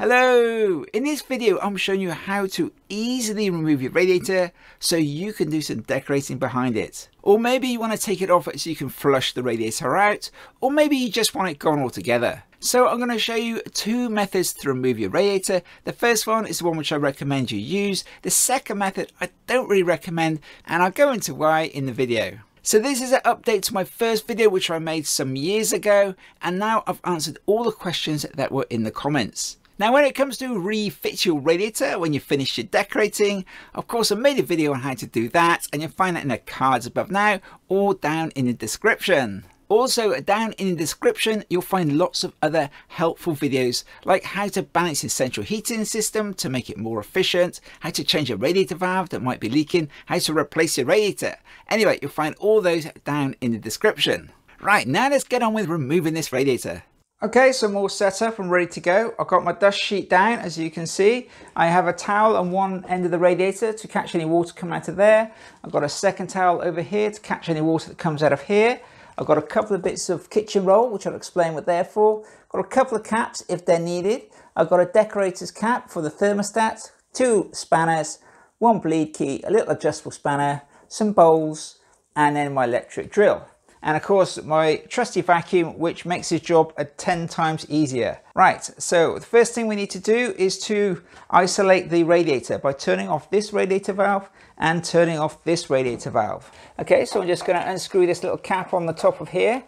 Hello! In this video I'm showing you how to easily remove your radiator so you can do some decorating behind it. Or maybe you want to take it off so you can flush the radiator out, or maybe you just want it gone altogether. So I'm going to show you two methods to remove your radiator. The first one is the one which I recommend you use. The second method I don't really recommend, and I'll go into why in the video. So this is an update to my first video which I made some years ago, and now I've answered all the questions that were in the comments. Now when it comes to refit your radiator when you finish your decorating, of course I made a video on how to do that, and you'll find that in the cards above now or down in the description. Also down in the description you'll find lots of other helpful videos like how to balance your central heating system to make it more efficient, how to change a radiator valve that might be leaking, how to replace your radiator. Anyway, you'll find all those down in the description. Right, now let's get on with removing this radiator. Okay, so I'm all set up and ready to go. I've got my dust sheet down, as you can see. I have a towel on one end of the radiator to catch any water coming out of there. I've got a second towel over here to catch any water that comes out of here. I've got a couple of bits of kitchen roll, which I'll explain what they're for. Got a couple of caps if they're needed. I've got a decorator's cap for the thermostat, two spanners, one bleed key, a little adjustable spanner, some bowls, and then my electric drill. And of course my trusty vacuum, which makes this job 10 times easier. Right, so the first thing we need to do is to isolate the radiator by turning off this radiator valve and turning off this radiator valve. Okay, so I'm just going to unscrew this little cap on the top of here,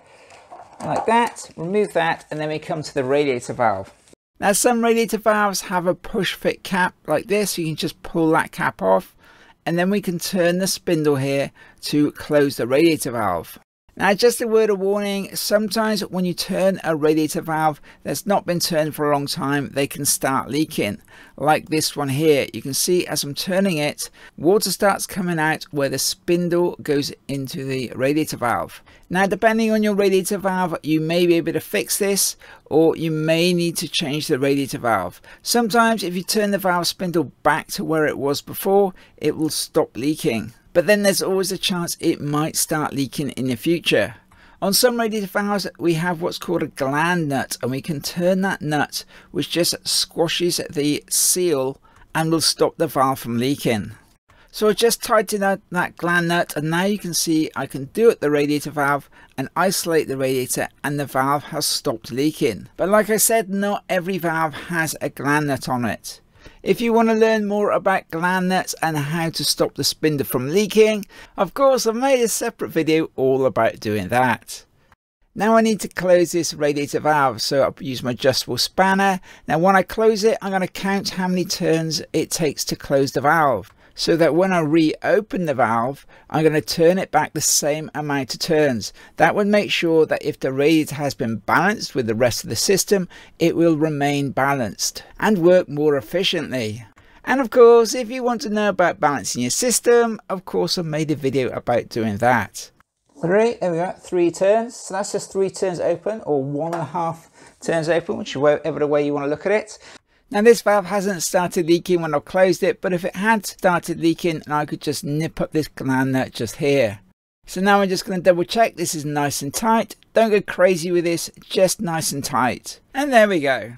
like that, remove that, and then we come to the radiator valve. Now some radiator valves have a push fit cap like this, so you can just pull that cap off, and then we can turn the spindle here to close the radiator valve. Now just a word of warning, sometimes when you turn a radiator valve that's not been turned for a long time, they can start leaking. Like this one here, you can see as I'm turning it, water starts coming out where the spindle goes into the radiator valve. Now depending on your radiator valve, you may be able to fix this, or you may need to change the radiator valve. Sometimes if you turn the valve spindle back to where it was before, it will stop leaking. But then there's always a chance it might start leaking in the future. On some radiator valves we have what's called a gland nut, and we can turn that nut, which just squashes the seal and will stop the valve from leaking. So I just tightened out that gland nut, and now you can see I can do it the radiator valve and isolate the radiator, and the valve has stopped leaking. But like I said, not every valve has a gland nut on it. If you want to learn more about gland nuts and how to stop the spindle from leaking, of course I've made a separate video all about doing that. Now I need to close this radiator valve, so I'll use my adjustable spanner. Now when I close it, I'm going to count how many turns it takes to close the valve, so that when I reopen the valve, I'm going to turn it back the same amount of turns. That would make sure that if the radiator has been balanced with the rest of the system, it will remain balanced and work more efficiently. And of course, if you want to know about balancing your system, of course I've made a video about doing that. There we go, 3 turns. So that's just 3 turns open, or 1.5 turns open, whichever the way you want to look at it. Now this valve hasn't started leaking when I've closed it, but if it had started leaking, I could just nip up this gland nut just here. So now I'm just going to double check this is nice and tight. Don't go crazy with this, just nice and tight. And there we go.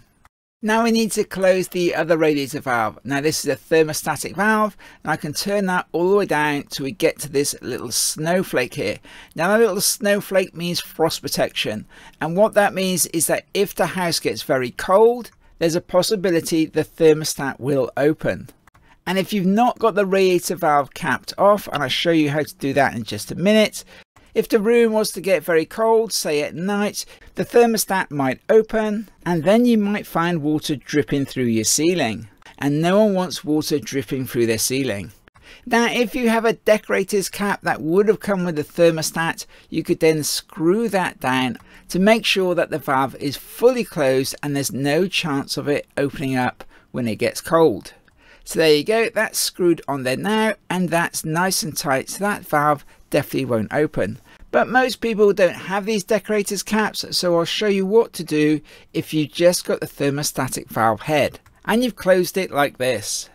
Now we need to close the other radiator valve. Now this is a thermostatic valve, and I can turn that all the way down till we get to this little snowflake here. Now that little snowflake means frost protection, and what that means is that if the house gets very cold, there's a possibility the thermostat will open. And if you've not got the radiator valve capped off, and I'll show you how to do that in just a minute, if the room was to get very cold, say at night, the thermostat might open, and then you might find water dripping through your ceiling, and no one wants water dripping through their ceiling. Now if you have a decorator's cap that would have come with the thermostat, you could then screw that down to make sure that the valve is fully closed and there's no chance of it opening up when it gets cold. So there you go, that's screwed on there now, and that's nice and tight, so that valve definitely won't open. But most people don't have these decorator's caps, so I'll show you what to do if you just got the thermostatic valve head and you've closed it like this.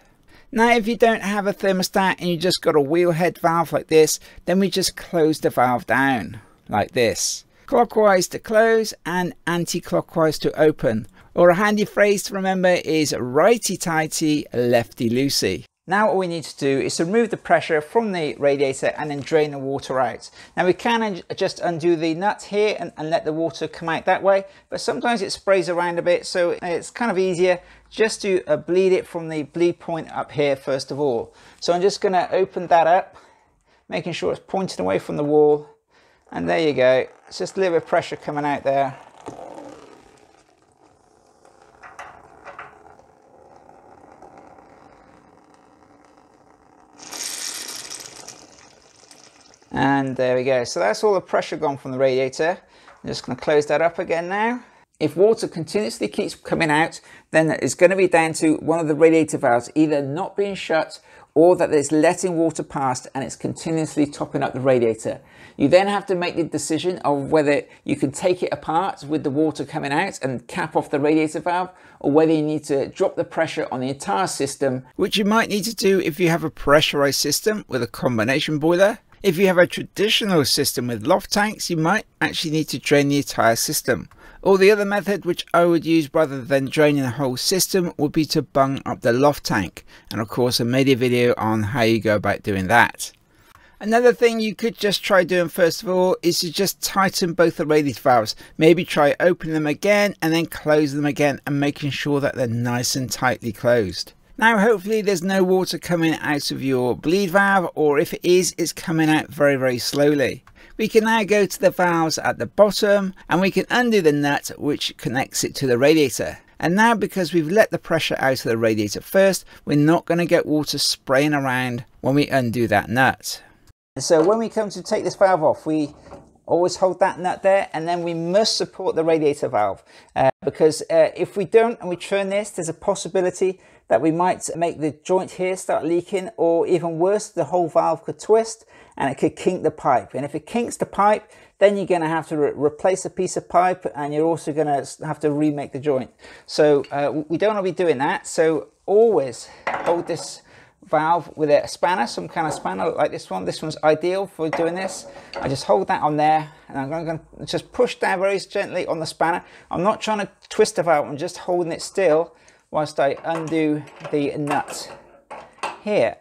Now if you don't have a thermostat and you just got a wheel head valve like this, then we just close the valve down like this. Clockwise to close and anti-clockwise to open. Or a handy phrase to remember is righty-tighty, lefty-loosey. Now all we need to do is to remove the pressure from the radiator and then drain the water out. Now we can just undo the nut here and let the water come out that way, but sometimes it sprays around a bit, so it's kind of easier just to bleed it from the bleed point up here first of all. So I'm just going to open that up, making sure it's pointing away from the wall, and there you go. It's just a little bit of pressure coming out there. And there we go. So that's all the pressure gone from the radiator. I'm just going to close that up again now. If water continuously keeps coming out, then it's going to be down to one of the radiator valves either not being shut or that it's letting water past and it's continuously topping up the radiator. You then have to make the decision of whether you can take it apart with the water coming out and cap off the radiator valve, or whether you need to drop the pressure on the entire system, which you might need to do if you have a pressurized system with a combination boiler. If you have a traditional system with loft tanks, you might actually need to drain the entire system. Or the other method, which I would use rather than draining the whole system, would be to bung up the loft tank. And of course I made a video on how you go about doing that. Another thing you could just try doing first of all is to just tighten both the radiator valves. Maybe try opening them again and then close them again and making sure that they're nice and tightly closed. Now hopefully there's no water coming out of your bleed valve, or if it is, it's coming out very, very slowly. We can now go to the valves at the bottom and we can undo the nut which connects it to the radiator. And now, because we've let the pressure out of the radiator first, we're not going to get water spraying around when we undo that nut. So when we come to take this valve off, we always hold that nut there, and then we must support the radiator valve because if we don't and we turn this, there's a possibility that we might make the joint here start leaking, or even worse, the whole valve could twist and it could kink the pipe. And if it kinks the pipe, then you're going to have to replace a piece of pipe, and you're also going to have to remake the joint. So we don't want to be doing that. So always hold this valve with a spanner, some kind of spanner like this one. This one's ideal for doing this. I just hold that on there, and I'm going to just push down very gently on the spanner. I'm not trying to twist the valve, I'm just holding it still whilst I undo the nut here.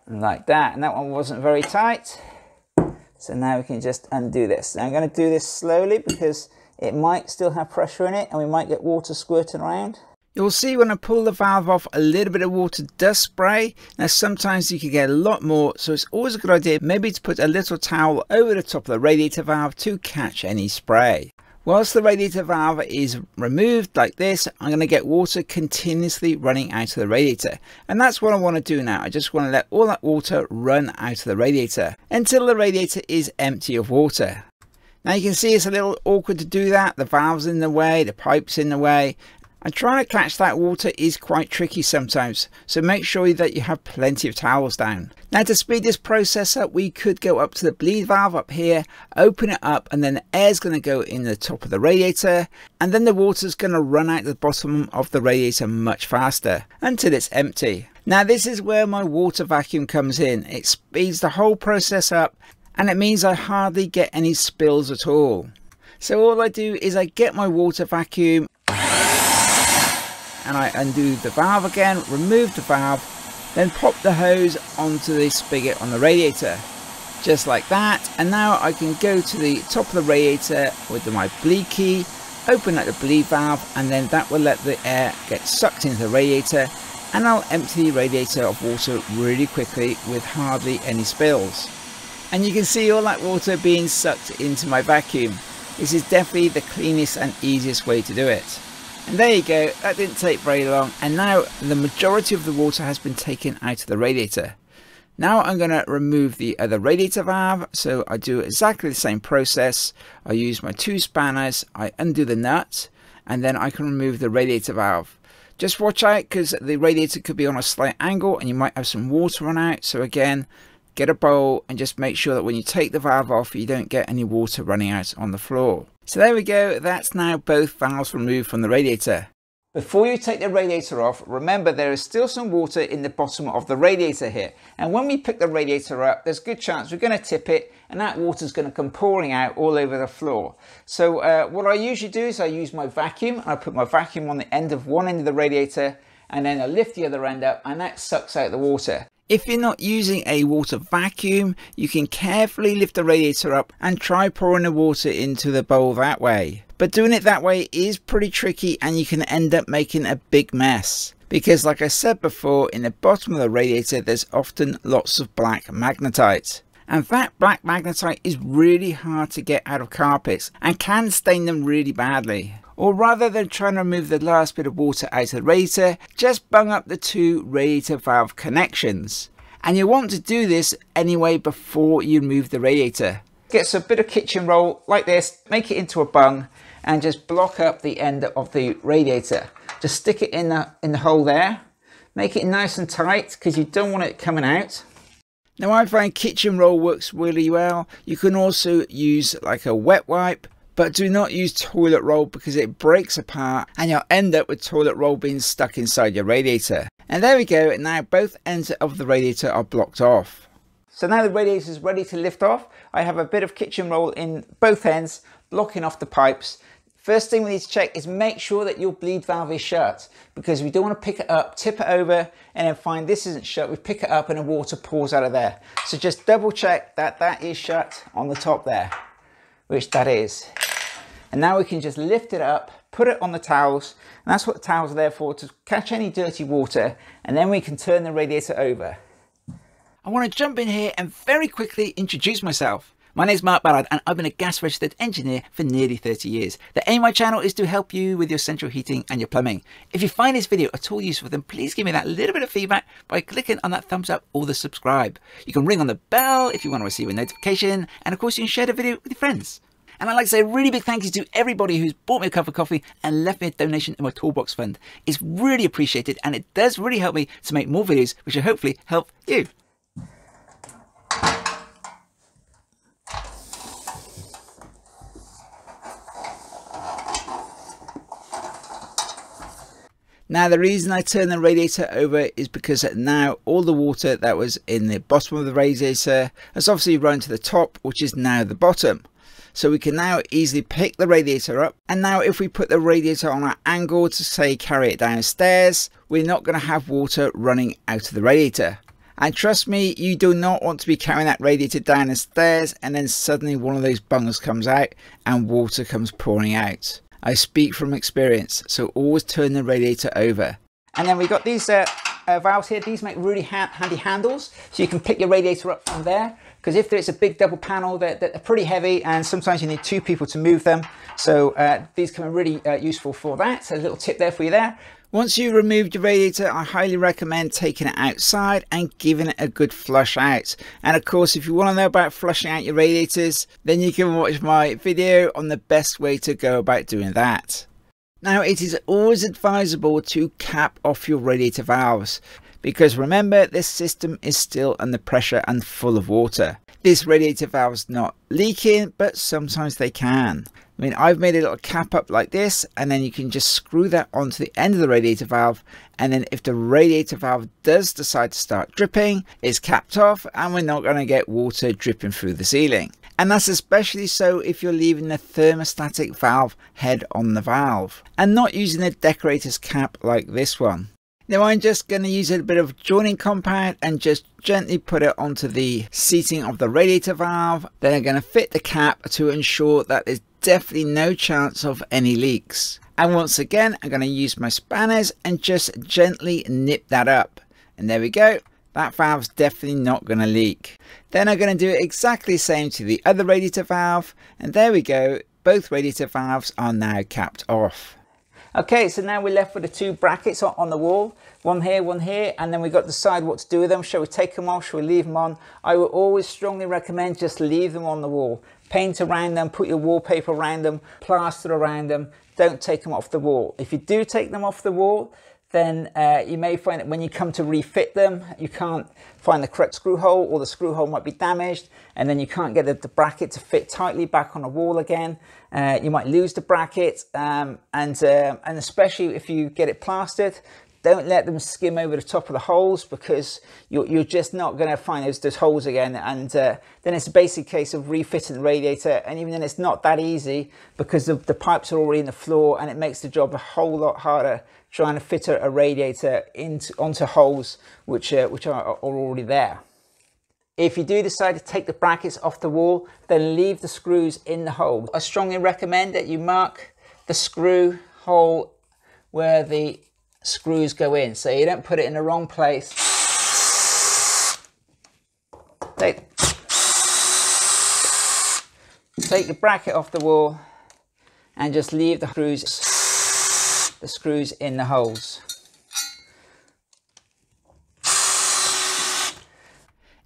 Like that, and that one wasn't very tight. So now we can just undo this. Now I'm going to do this slowly because it might still have pressure in it and we might get water squirting around. You'll see when I pull the valve off, a little bit of water does spray. Now sometimes you can get a lot more, so it's always a good idea maybe to put a little towel over the top of the radiator valve to catch any spray. Whilst the radiator valve is removed like this, I'm going to get water continuously running out of the radiator. And that's what I want to do now. I just want to let all that water run out of the radiator until the radiator is empty of water. Now you can see it's a little awkward to do that. The valve's in the way, the pipe's in the way. And trying to catch that water is quite tricky sometimes, so make sure that you have plenty of towels down. Now to speed this process up, we could go up to the bleed valve up here, open it up, and then the air's going to go in the top of the radiator, and then the water's going to run out the bottom of the radiator much faster until it's empty. Now this is where my water vacuum comes in. It speeds the whole process up, and it means I hardly get any spills at all. So all I do is I get my water vacuum, and I undo the valve again, remove the valve, then pop the hose onto the spigot on the radiator, just like that. And now I can go to the top of the radiator with my bleed key, open up the bleed valve, and then that will let the air get sucked into the radiator, and I'll empty the radiator of water really quickly with hardly any spills. And you can see all that water being sucked into my vacuum. This is definitely the cleanest and easiest way to do it. And there you go, that didn't take very long, and now the majority of the water has been taken out of the radiator. Now I'm going to remove the other radiator valve, so I do exactly the same process. I use my two spanners, I undo the nut, and then I can remove the radiator valve. Just watch out because the radiator could be on a slight angle and you might have some water run out, so again, get a bowl and just make sure that when you take the valve off you don't get any water running out on the floor. So there we go, that's now both valves removed from the radiator. Before you take the radiator off, remember there is still some water in the bottom of the radiator here. And when we pick the radiator up, there's a good chance we're going to tip it and that water is going to come pouring out all over the floor. So what I usually do is I use my vacuum. And I put my vacuum on the end of one end of the radiator and then I lift the other end up and that sucks out the water. If you're not using a water vacuum, you can carefully lift the radiator up and try pouring the water into the bowl that way. But doing it that way is pretty tricky and you can end up making a big mess. Because like I said before, in the bottom of the radiator there's often lots of black magnetite. And that black magnetite is really hard to get out of carpets and can stain them really badly. Or rather than trying to remove the last bit of water out of the radiator, just bung up the two radiator valve connections. And you want to do this anyway before you remove the radiator. Get a bit of kitchen roll like this, make it into a bung and just block up the end of the radiator. Just stick it in the hole there. Make it nice and tight because you don't want it coming out. Now I find kitchen roll works really well. You can also use like a wet wipe. But do not use toilet roll because it breaks apart and you'll end up with toilet roll being stuck inside your radiator. And there we go, now both ends of the radiator are blocked off. So now the radiator is ready to lift off. I have a bit of kitchen roll in both ends, blocking off the pipes. First thing we need to check is make sure that your bleed valve is shut because we don't want to pick it up, tip it over and then find this isn't shut. We pick it up and the water pours out of there. So just double check that that is shut on the top there, which that is. And now we can just lift it up, put it on the towels, and that's what the towels are there for, to catch any dirty water, and then we can turn the radiator over. I want to jump in here and very quickly introduce myself. My name is Ballard and I've been a gas registered engineer for nearly 30 years. The aim of my channel is to help you with your central heating and your plumbing. If you find this video at all useful, then please give me that little bit of feedback by clicking on that thumbs up or the subscribe. You can ring on the bell if you want to receive a notification, and of course you can share the video with your friends. And I'd like to say a really big thank you to everybody who's bought me a cup of coffee and left me a donation in my toolbox fund. It's really appreciated and it does really help me to make more videos which will hopefully help you. Now the reason I turn the radiator over is because now all the water that was in the bottom of the radiator has obviously run to the top, which is now the bottom. So we can now easily pick the radiator up, and now if we put the radiator on an angle to say carry it downstairs, we're not going to have water running out of the radiator. And trust me, you do not want to be carrying that radiator down the stairs and then suddenly one of those bungs comes out and water comes pouring out. I speak from experience, so always turn the radiator over. And then we got these valves here. These make really handy handles, so you can pick your radiator up from there. Because if it's a big double panel, they're pretty heavy and sometimes you need two people to move them. So these come in really useful for that. So a little tip there for you there. Once you removed your radiator, I highly recommend taking it outside and giving it a good flush out. And of course, if you want to know about flushing out your radiators, then you can watch my video on the best way to go about doing that. Now, it is always advisable to cap off your radiator valves, because remember, this system is still under pressure and full of water. This radiator valve's not leaking, but sometimes they can. I mean, I've made a little cap up like this, and then you can just screw that onto the end of the radiator valve, and then if the radiator valve does decide to start dripping, it's capped off and we're not going to get water dripping through the ceiling. And that's especially so if you're leaving the thermostatic valve head on the valve and not using a decorator's cap like this one. Now I'm just going to use a bit of joining compound and just gently put it onto the seating of the radiator valve. Then I'm going to fit the cap to ensure that there's definitely no chance of any leaks. And once again, I'm going to use my spanners and just gently nip that up. And there we go. That valve's definitely not going to leak. Then I'm going to do it exactly the same to the other radiator valve. And there we go. Both radiator valves are now capped off. Okay, so now we're left with the two brackets on the wall, one here, and then we've got to decide what to do with them. Shall we take them off? Shall we leave them on? I would always strongly recommend just leave them on the wall. Paint around them, put your wallpaper around them, plaster around them. Don't take them off the wall. If you do take them off the wall, then you may find that when you come to refit them, you can't find the correct screw hole, or the screw hole might be damaged, and then you can't get the bracket to fit tightly back on the wall again. You might lose the bracket, and especially if you get it plastered, don't let them skim over the top of the holes, because you're just not going to find those holes again. And then it's a basic case of refitting the radiator. And even then, it's not that easy, because the pipes are already in the floor, and it makes the job a whole lot harder trying to fit a radiator onto holes which are already there. If you do decide to take the brackets off the wall, then leave the screws in the hole. I strongly recommend that you mark the screw hole where the screws go in, so you don't put it in the wrong place. Take the bracket off the wall and just leave the screws in the holes.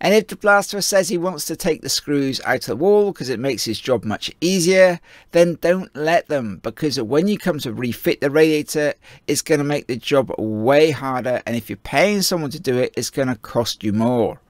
And if the plasterer says he wants to take the screws out of the wall because it makes his job much easier, then don't let them, because when you come to refit the radiator, it's going to make the job way harder, and if you're paying someone to do it, it's going to cost you more.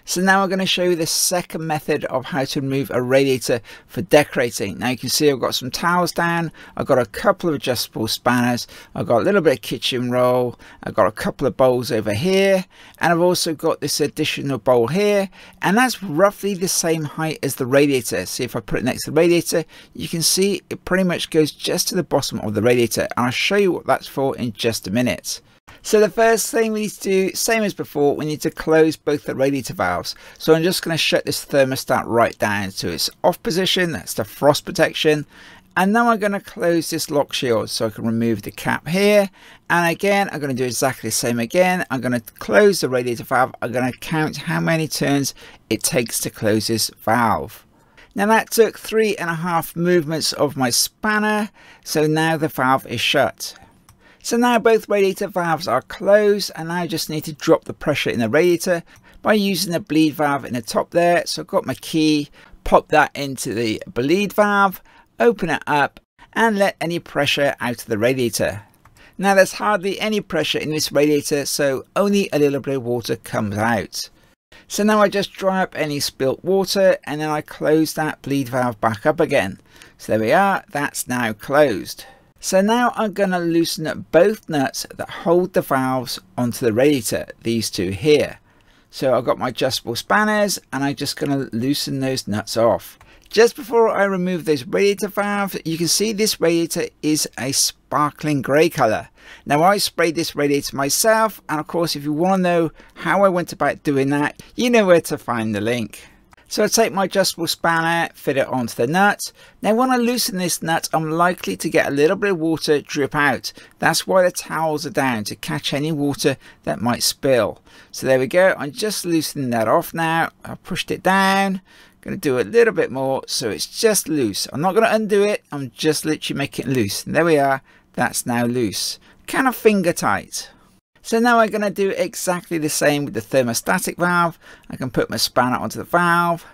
So now I'm going to show you the second method of how to remove a radiator for decorating. Now you can see I've got some towels down, I've got a couple of adjustable spanners, I've got a little bit of kitchen roll, I've got a couple of bowls over here, and I've also got this additional bowl here, and that's roughly the same height as the radiator. See, if I put it next to the radiator, you can see it pretty much goes just to the bottom of the radiator, and I'll show you what that's for in just a minute. So the first thing we need to do, same as before, we need to close both the radiator valves. So I'm just going to shut this thermostat right down to its off position. That's the frost protection. And now I'm going to close this lock shield so I can remove the cap here. And again, I'm going to do exactly the same again. I'm going to close the radiator valve. I'm going to count how many turns it takes to close this valve. Now that took 3.5 movements of my spanner. So now the valve is shut. So now both radiator valves are closed, and I just need to drop the pressure in the radiator by using the bleed valve in the top there. So I've got my key, pop that into the bleed valve, open it up and let any pressure out of the radiator. Now there's hardly any pressure in this radiator, so only a little bit of water comes out. So now I just dry up any spilt water, and then I close that bleed valve back up again. So there we are, that's now closed. So now I'm going to loosen up both nuts that hold the valves onto the radiator, these two here. So I've got my adjustable spanners, and I'm just going to loosen those nuts off. Just before I remove those radiator valves, you can see this radiator is a sparkling grey colour. Now I sprayed this radiator myself, and of course if you want to know how I went about doing that, you know where to find the link. So I take my adjustable spanner, fit it onto the nut. Now when I loosen this nut, I'm likely to get a little bit of water drip out. That's why the towels are down, to catch any water that might spill. So there we go, I'm just loosening that off now. I pushed it down, going to do a little bit more so it's just loose. I'm not going to undo it, I'm just literally making it loose. And there we are, that's now loose. Kind of finger tight. So now I'm going to do exactly the same with the thermostatic valve. I can put my spanner onto the valve,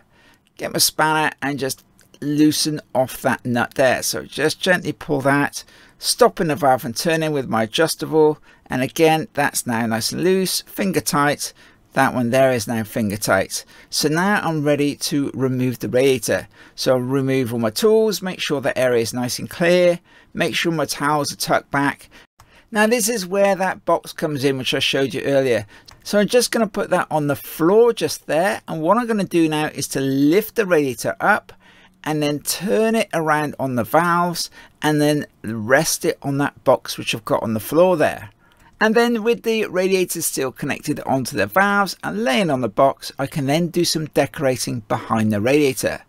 get my spanner and just loosen off that nut there. So just gently pull that, stopping the valve and turning with my adjustable. And again, that's now nice and loose, finger tight. That one there is now finger tight. So now I'm ready to remove the radiator. So I'll remove all my tools, make sure the area is nice and clear, make sure my towels are tucked back. Now this is where that box comes in, which I showed you earlier. So I'm just going to put that on the floor just there, and what I'm going to do now is to lift the radiator up and then turn it around on the valves and then rest it on that box which I've got on the floor there. And then with the radiator still connected onto the valves and laying on the box, I can then do some decorating behind the radiator.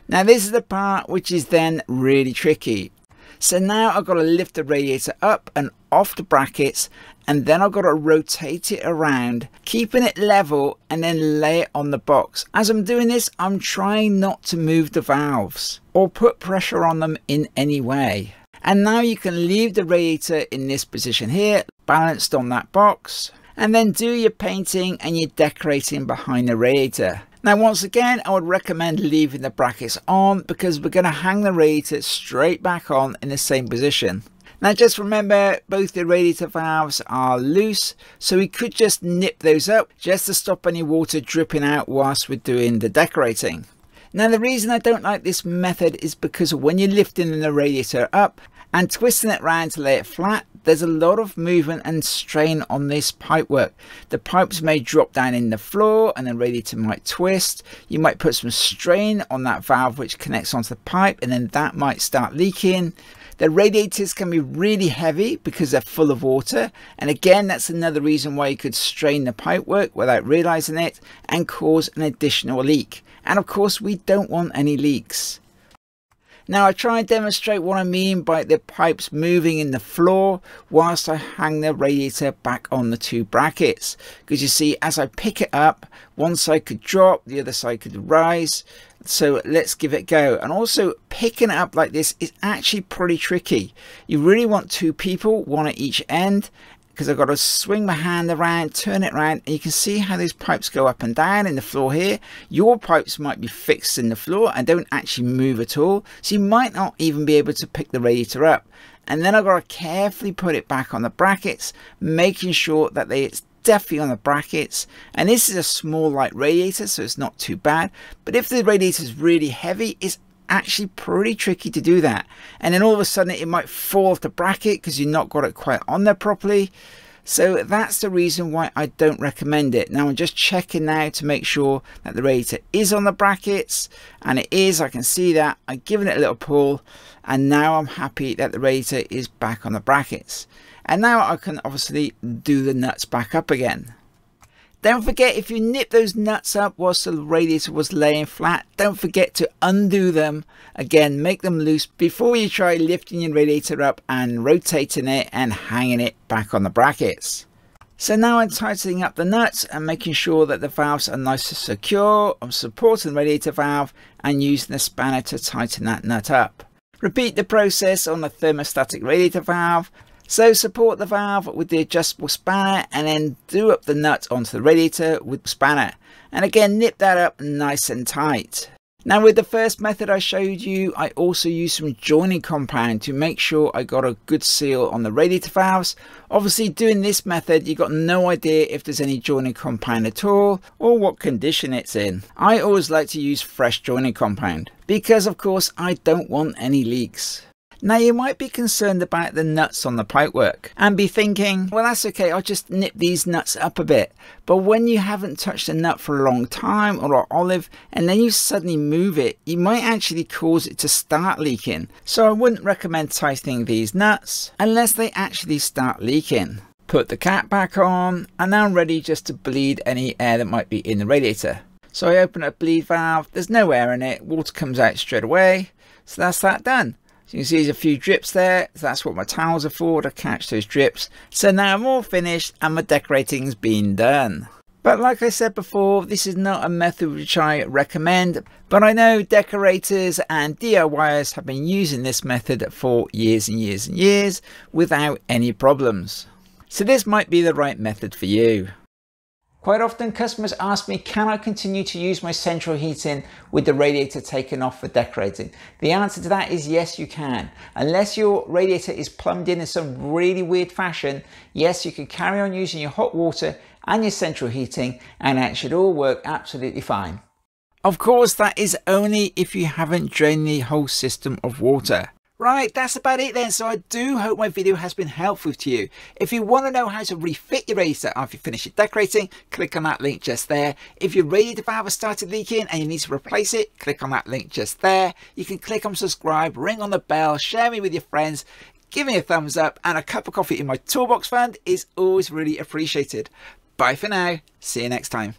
Now this is the part which is then really tricky. So now I've got to lift the radiator up and off the brackets, and then I've got to rotate it around, keeping it level, and then lay it on the box. As I'm doing this, I'm trying not to move the valves or put pressure on them in any way. And now you can leave the radiator in this position here, balanced on that box, and then do your painting and your decorating behind the radiator. Now once again, I would recommend leaving the brackets on because we're going to hang the radiator straight back on in the same position. Now just remember, both the radiator valves are loose, so we could just nip those up just to stop any water dripping out whilst we're doing the decorating. Now the reason I don't like this method is because when you're lifting the radiator up and twisting it around to lay it flat, there's a lot of movement and strain on this pipework. The pipes may drop down in the floor and the radiator might twist. You might put some strain on that valve which connects onto the pipe, and then that might start leaking. The radiators can be really heavy because they're full of water, and again that's another reason why you could strain the pipework without realizing it and cause an additional leak. And of course we don't want any leaks. Now I try and demonstrate what I mean by the pipes moving in the floor whilst I hang the radiator back on the two brackets, because you see as I pick it up, one side could drop, the other side could rise. So let's give it a go. And also picking it up like this is actually pretty tricky. You really want two people, one at each end, because I've got to swing my hand around, turn it around, and you can see how those pipes go up and down in the floor here. Your pipes might be fixed in the floor and don't actually move at all, so you might not even be able to pick the radiator up. And then I've got to carefully put it back on the brackets, making sure that it's definitely on the brackets. And this is a small light radiator, so it's not too bad, but if the radiator is really heavy, it's actually pretty tricky to do that, and then all of a sudden it might fall off the bracket because you've not got it quite on there properly. So that's the reason why I don't recommend it. Now I'm just checking now to make sure that the radiator is on the brackets, and it is. I can see that. I've given it a little pull, and now I'm happy that the radiator is back on the brackets, and now I can obviously do the nuts back up again. Don't forget, if you nip those nuts up whilst the radiator was laying flat, don't forget to undo them. Again, make them loose before you try lifting your radiator up and rotating it and hanging it back on the brackets. So now I'm tightening up the nuts and making sure that the valves are nice and secure. I'm supporting the radiator valve and using the spanner to tighten that nut up. Repeat the process on the thermostatic radiator valve. So support the valve with the adjustable spanner and then do up the nut onto the radiator with the spanner. And again, nip that up nice and tight. Now with the first method I showed you, I also used some joining compound to make sure I got a good seal on the radiator valves. Obviously doing this method, you got no idea if there's any joining compound at all or what condition it's in. I always like to use fresh joining compound because of course I don't want any leaks. Now you might be concerned about the nuts on the pipework and be thinking, well that's okay, I'll just nip these nuts up a bit. But when you haven't touched a nut for a long time or an olive and then you suddenly move it, you might actually cause it to start leaking. So I wouldn't recommend tightening these nuts unless they actually start leaking. Put the cap back on and now I'm ready just to bleed any air that might be in the radiator. So I open up the bleed valve, there's no air in it, water comes out straight away. So that's that done. So you can see there's a few drips there, so that's what my towels are for, to catch those drips. So now I'm all finished and my decorating's been done. But like I said before, this is not a method which I recommend, but I know decorators and DIYers have been using this method for years and years and years without any problems. So this might be the right method for you. Quite often customers ask me, can I continue to use my central heating with the radiator taken off for decorating? The answer to that is yes, you can. Unless your radiator is plumbed in some really weird fashion, yes, you can carry on using your hot water and your central heating and that should all work absolutely fine. Of course, that is only if you haven't drained the whole system of water. Right, that's about it then. So I do hope my video has been helpful to you. If you want to know how to refit your radiator after you finish your decorating, click on that link just there. If your radiator valve has started leaking and you need to replace it, click on that link just there. You can click on subscribe, ring on the bell, share me with your friends, give me a thumbs up, and a cup of coffee in my toolbox fund is always really appreciated. Bye for now. See you next time.